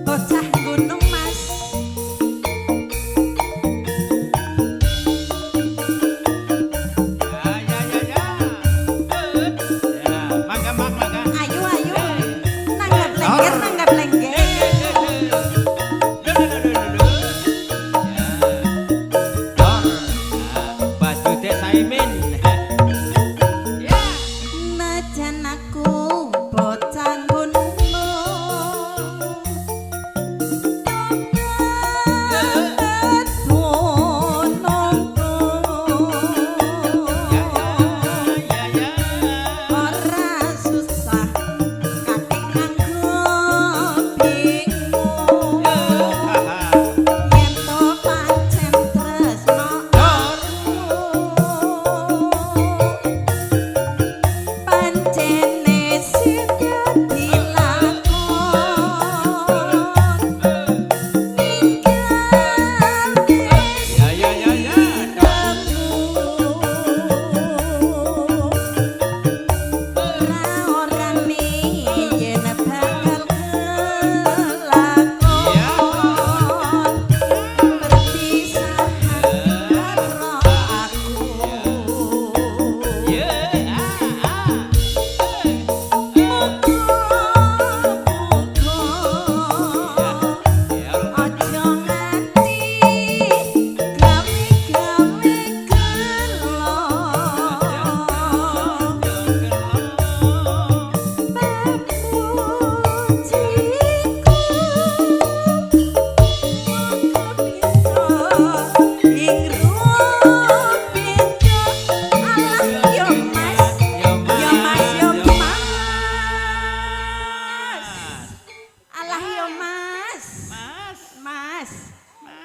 Bocah gunung Mas. Ayo ayo. Nanggap lengger, nanggap lengger. Najan aku bocah gunung. Ora susah kaki nganggo bingung. Yen to pancen tresno pancene sida dilakon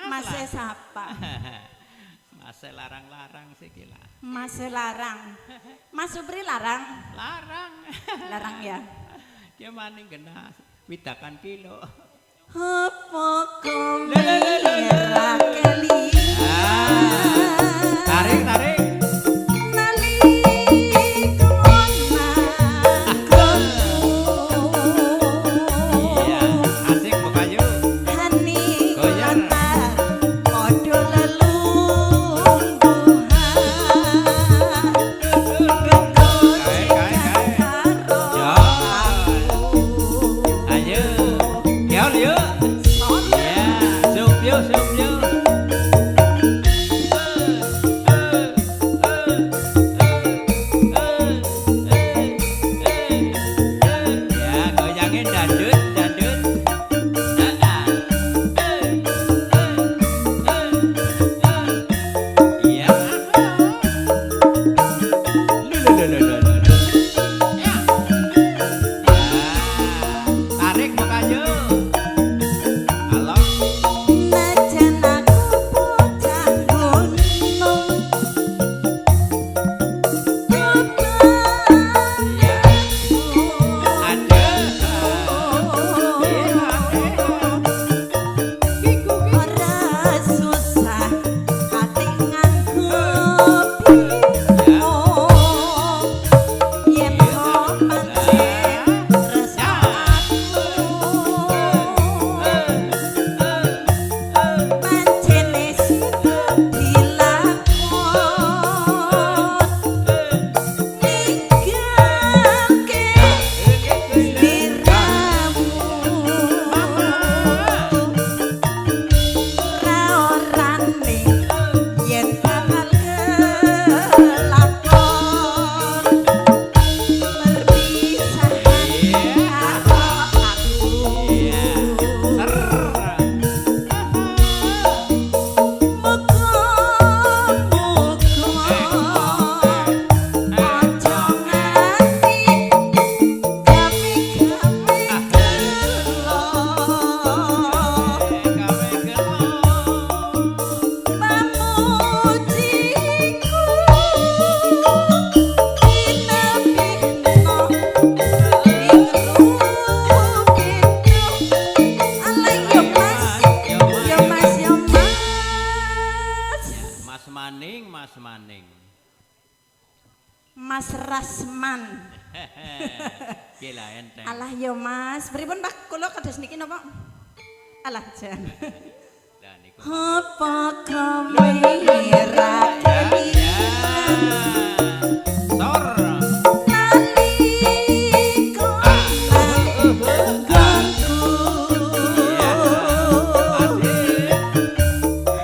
Mas siapa? Mas larang-larang sih gila. Mas larang. Mas Supri larang. Larang. Larang ya. Dia maning kena widakan kilo. Apa kau merah kali? Tarik tarik. Mas Rasman. Piye lah enteng. Alah ya Mas, pripun Pak kula kados niki napa? Alah jan. Lah niku. Apa kowe ra Sor. naliko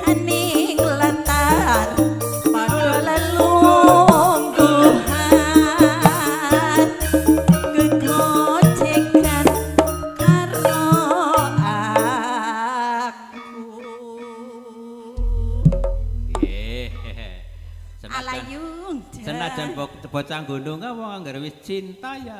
haning latar padha lelungguhan gegojekan karo aku Nggih. alayung Senajan bocah gunung wong anggere wis cinta ya